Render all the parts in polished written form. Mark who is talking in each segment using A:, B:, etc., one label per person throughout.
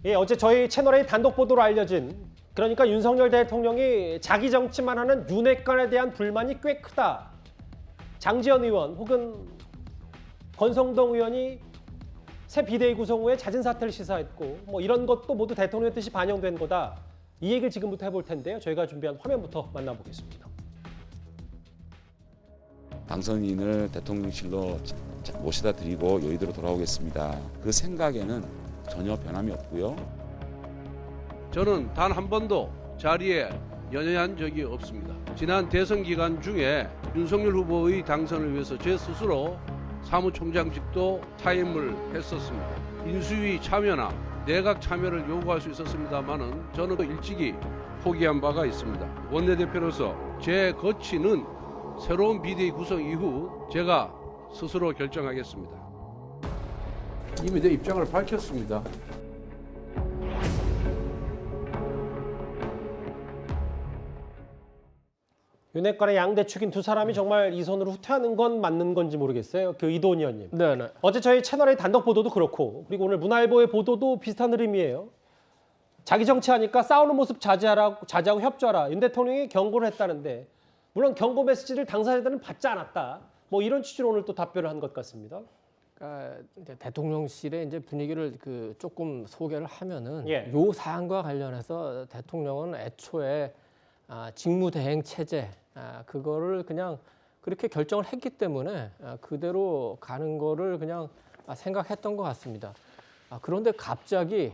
A: 예, 어제 저희 채널의 단독 보도로 알려진, 그러니까 윤석열 대통령이 자기 정치만 하는 윤핵관에 대한 불만이 꽤 크다. 장지현 의원 혹은 권성동 의원이 새 비대위 구성 후에 잦은 사퇴를 시사했고 뭐 이런 것도 모두 대통령의 뜻이 반영된 거다. 이 얘기를 지금부터 해볼 텐데요. 저희가 준비한 화면부터 만나보겠습니다.
B: 당선인을 대통령실로 모셔다 드리고 여의도로 돌아오겠습니다. 그 생각에는 전혀 변함이 없고요.
C: 저는 단 한 번도 자리에 연연한 적이 없습니다. 지난 대선 기간 중에 윤석열 후보의 당선을 위해서 제 스스로 사무총장직도 사임을 했었습니다. 인수위 참여나 내각 참여를 요구할 수 있었습니다만은 저는 일찍이 포기한 바가 있습니다. 원내대표로서 제 거취는 새로운 비대위 구성 이후 제가 스스로 결정하겠습니다. 이미 내 입장을 밝혔습니다.
A: 윤핵관의 양대 축인 두 사람이 정말 이 손으로 후퇴하는 건 맞는 건지 모르겠어요. 그 이도훈 의원님.
D: 네네.
A: 어제 저희 채널의 단독 보도도 그렇고 그리고 오늘 문화일보의 보도도 비슷한 흐름이에요. 자기 정치하니까 싸우는 모습 자제하고 협조하라. 윤 대통령이 경고를 했다는데 물론 경고 메시지를 당사자들은 받지 않았다. 뭐 이런 취지로 오늘 또 답변을 한 것 같습니다.
D: 그러니까 이제 대통령실의 이제 분위기를 조금 소개를 하면은
A: 예.
D: 요 사안과 관련해서 대통령은 애초에 직무대행 체제 그거를 그냥 그렇게 결정을 했기 때문에 그대로 가는 거를 그냥 생각했던 것 같습니다. 그런데 갑자기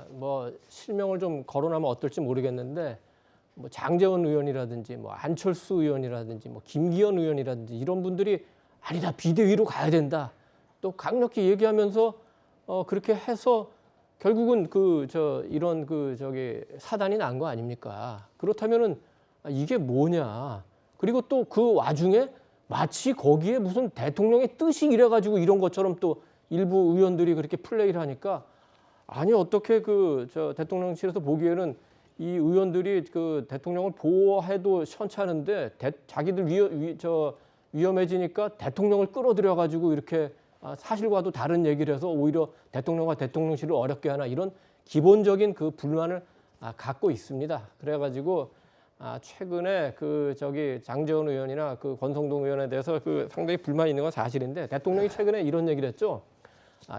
D: 뭐 실명을 좀 거론하면 어떨지 모르겠는데 뭐 장제원 의원이라든지 뭐 안철수 의원이라든지 뭐 김기현 의원이라든지 이런 분들이 아니다 비대위로 가야 된다 또 강력히 얘기하면서 그렇게 해서 결국은 이런 사단이 난 거 아닙니까? 그렇다면은 이게 뭐냐? 그리고 또 그 와중에 마치 거기에 무슨 대통령의 뜻이 이래가지고 이런 것처럼 또 일부 의원들이 그렇게 플레이를 하니까 아니 어떻게 대통령실에서 보기에는 이 의원들이 그 대통령을 보호해도 시원찮은데 자기들 위험해지니까 대통령을 끌어들여가지고 이렇게 사실과도 다른 얘기를 해서 오히려 대통령과 대통령실을 어렵게 하나 이런 기본적인 그 불만을 갖고 있습니다. 그래가지고 최근에 장제원 의원이나 그 권성동 의원에 대해서 상당히 불만이 있는 건 사실인데 대통령이 최근에 이런 얘기를 했죠.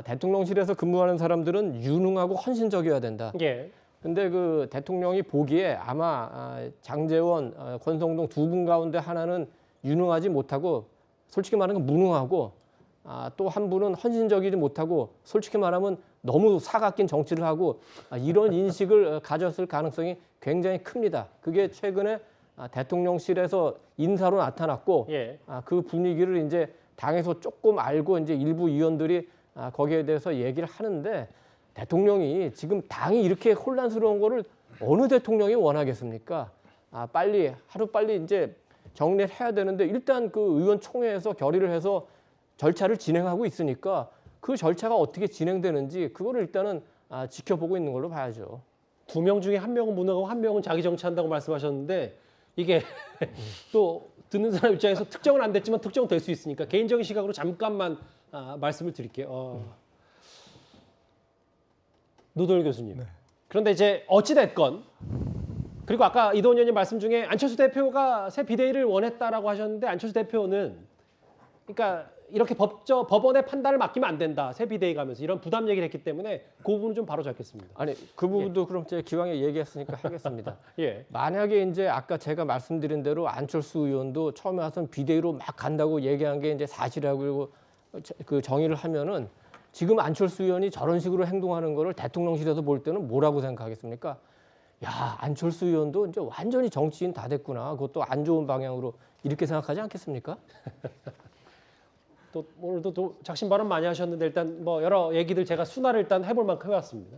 D: 대통령실에서 근무하는 사람들은 유능하고 헌신적이어야 된다.
A: 예.
D: 근데 그 대통령이 보기에 아마 장제원, 권성동 두 분 가운데 하나는 유능하지 못하고 솔직히 말하면 무능하고 또 한 분은 헌신적이지 못하고 솔직히 말하면 너무 사각긴 정치를 하고 이런 인식을 가졌을 가능성이 굉장히 큽니다. 그게 최근에 대통령실에서 인사로 나타났고
A: 예.
D: 그 분위기를 이제 당에서 조금 알고 이제 일부 의원들이 거기에 대해서 얘기를 하는데 대통령이 지금 당이 이렇게 혼란스러운 거를 어느 대통령이 원하겠습니까? 하루빨리 이제 정리를 해야 되는데 일단 그 의원총회에서 결의를 해서 절차를 진행하고 있으니까 그 절차가 어떻게 진행되는지 그거를 일단은 지켜보고 있는 걸로 봐야죠.
A: 두 명 중에 한 명은 무능하고 한 명은 자기 정치한다고 말씀하셨는데 이게 또 듣는 사람 입장에서 특정은 안 됐지만 특정될 수 있으니까 개인적인 시각으로 잠깐만 말씀을 드릴게요. 노도일 교수님.
E: 네.
A: 그런데 이제 어찌됐건 그리고 아까 이도훈 의원님 말씀 중에 안철수 대표가 새 비대위를 원했다라고 하셨는데 안철수 대표는 그러니까 이렇게 법원의 판단을 맡기면 안 된다. 새 비대위 가면서 이런 부담 얘기를 했기 때문에 그 부분은 좀 바로 잡겠습니다.
D: 아니 그 부분도 그럼 제가 기왕에 얘기했으니까 하겠습니다.
A: 예.
D: 만약에 이제 아까 제가 말씀드린 대로 안철수 의원도 처음에 와서는 비대위로 막 간다고 얘기한 게 이제 사실이라고 그 정의를 하면은 지금 안철수 의원이 저런 식으로 행동하는 거를 대통령실에서 볼 때는 뭐라고 생각하겠습니까? 야, 안철수 의원도 이제 완전히 정치인 다 됐구나. 그것도 안 좋은 방향으로 이렇게 생각하지 않겠습니까?
A: 또 오늘도 또 작심 발언 많이 하셨는데 일단 뭐 여러 얘기들 제가 순화를 일단 해볼 만큼 해왔습니다.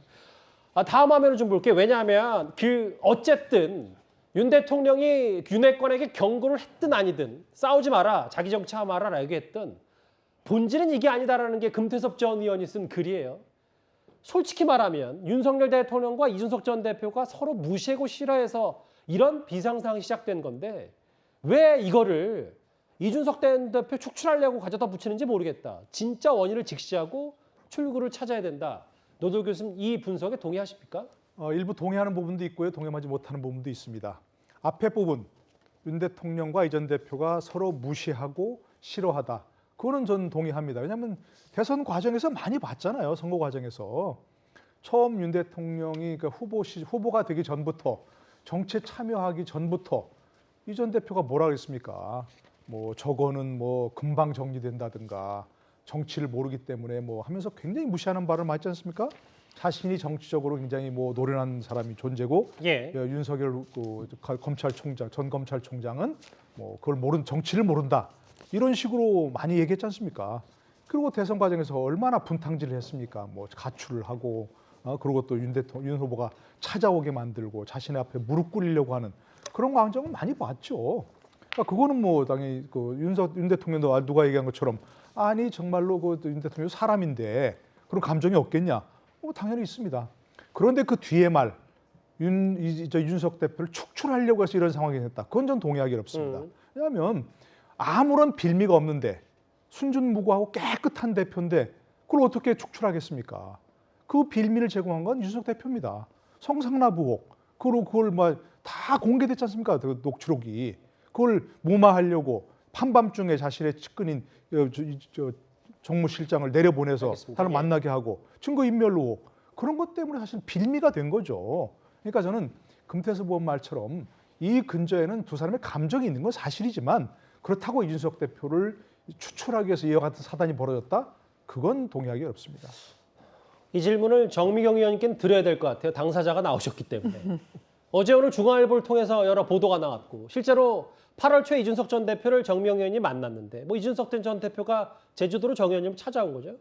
A: 다음 화면을 좀 볼게요. 왜냐하면 어쨌든 윤 대통령이 윤핵관에게 경고를 했든 아니든 싸우지 마라, 자기 정치하지 마라 얘기했든 본질은 이게 아니다라는 게 금태섭 전 의원이 쓴 글이에요. 솔직히 말하면 윤석열 대통령과 이준석 전 대표가 서로 무시하고 싫어해서 이런 비상상이 시작된 건데 왜 이거를 이준석 대표 축출하려고 가져다 붙이는지 모르겠다. 진짜 원인을 직시하고 출구를 찾아야 된다. 노도 교수님 이 분석에 동의하십니까?
E: 일부 동의하는 부분도 있고요. 동의하지 못하는 부분도 있습니다. 앞에 부분, 윤 대통령과 이 전 대표가 서로 무시하고 싫어하다. 그거는 전 동의합니다. 왜냐하면 대선 과정에서 많이 봤잖아요. 선거 과정에서. 처음 윤 대통령이 그 후보가 되기 전부터 정치에 참여하기 전부터 이 전 대표가 뭐라 그랬습니까? 뭐 저거는 뭐 금방 정리된다든가 정치를 모르기 때문에 뭐 하면서 굉장히 무시하는 발언을 많지 않습니까? 자신이 정치적으로 굉장히 뭐 노련한 사람이 존재고
A: 예.
E: 윤석열 검찰총장 전 검찰총장은 뭐 그걸 정치를 모른다 이런 식으로 많이 얘기했지 않습니까? 그리고 대선 과정에서 얼마나 분탕질을 했습니까? 뭐 가출을 하고 그리고 또 윤 후보가 찾아오게 만들고 자신의 앞에 무릎 꿇리려고 하는 그런 광경은 많이 봤죠. 그러니까 그거는 뭐 당연히 그 윤 대통령도 누가 얘기한 것처럼 아니 정말로 그 윤 대통령 사람인데 그런 감정이 없겠냐? 당연히 있습니다. 그런데 그 뒤에 말 윤석 대표를 축출하려고 해서 이런 상황이 됐다. 그건 전 동의하기 어렵습니다. 왜냐하면 아무런 빌미가 없는데 순진무구하고 깨끗한 대표인데 그걸 어떻게 축출하겠습니까? 그 빌미를 제공한 건 윤석 대표입니다. 성상납 의혹, 그걸 다 공개됐지 않습니까? 그 녹취록이. 그걸 무마하려고 한밤중에 자신의 측근인 정무실장을 내려보내서
A: 알겠습니다.
E: 사람
A: 예.
E: 만나게 하고 증거인멸 의혹 그런 것 때문에 사실 빌미가 된 거죠. 그러니까 저는 금태섭 의원 말처럼 이 근저에는 두 사람의 감정이 있는 건 사실이지만 그렇다고 이준석 대표를 추출하기 위해서 이와 같은 사단이 벌어졌다? 그건 동의하기 어렵습니다.
A: 이 질문을 정미경 의원님께는 드려야 될 것 같아요. 당사자가 나오셨기 때문에. 어제 오늘 중앙일보를 통해서 여러 보도가 나왔고 실제로 8월 초에 이준석 전 대표를 정미경 의원이 만났는데 뭐 이준석 전 대표가 제주도로 정 의원님을 찾아온 거죠.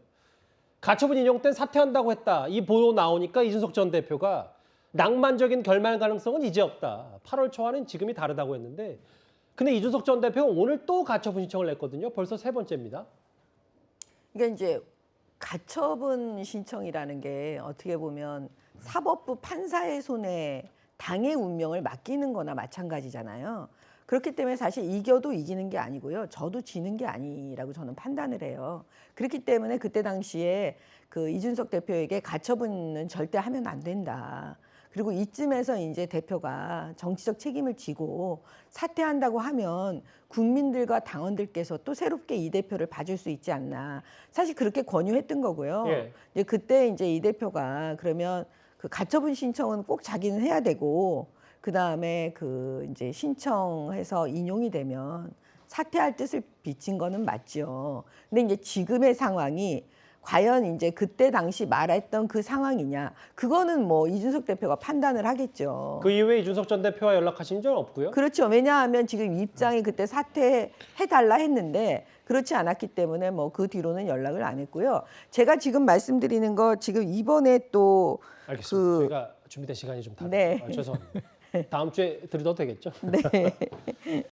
A: 가처분 인용 땐 사퇴한다고 했다. 이 보도 나오니까 이준석 전 대표가 낭만적인 결말 가능성은 이제 없다. 8월 초와는 지금이 다르다고 했는데 근데 이준석 전 대표가 오늘 또 가처분 신청을 냈거든요. 벌써 세 번째입니다.
F: 그러니까 이제 가처분 신청이라는 게 어떻게 보면 사법부 판사의 손에 당의 운명을 맡기는 거나 마찬가지잖아요. 그렇기 때문에 사실 이겨도 이기는 게 아니고요. 저도 지는 게 아니라고 저는 판단을 해요. 그렇기 때문에 그때 당시에 그 이준석 대표에게 가처분은 절대 하면 안 된다. 그리고 이쯤에서 이제 대표가 정치적 책임을 지고 사퇴한다고 하면 국민들과 당원들께서 또 새롭게 이 대표를 봐줄 수 있지 않나. 사실 그렇게 권유했던 거고요.
A: 예.
F: 이제 그때 이제 이 대표가 그러면 그 가처분 신청은 꼭 자기는 해야 되고 그 다음에 그 이제 신청해서 인용이 되면 사퇴할 뜻을 비친 거는 맞죠. 근데 이제 지금의 상황이 과연 이제 그때 당시 말했던 그 상황이냐, 그거는 뭐 이준석 대표가 판단을 하겠죠.
A: 그 이후에 이준석 전 대표와 연락하신 적은 없고요.
F: 그렇죠. 왜냐하면 지금 입장이 그때 사퇴해달라 했는데 그렇지 않았기 때문에 뭐 그 뒤로는 연락을 안 했고요. 제가 지금 말씀드리는 거 지금 이번에 또
A: 알겠습니다. 저희가 준비된 시간이 좀 다르죠.
F: 네.
A: 죄송합니다. 다음 주에 드려도 되겠죠?
F: 네.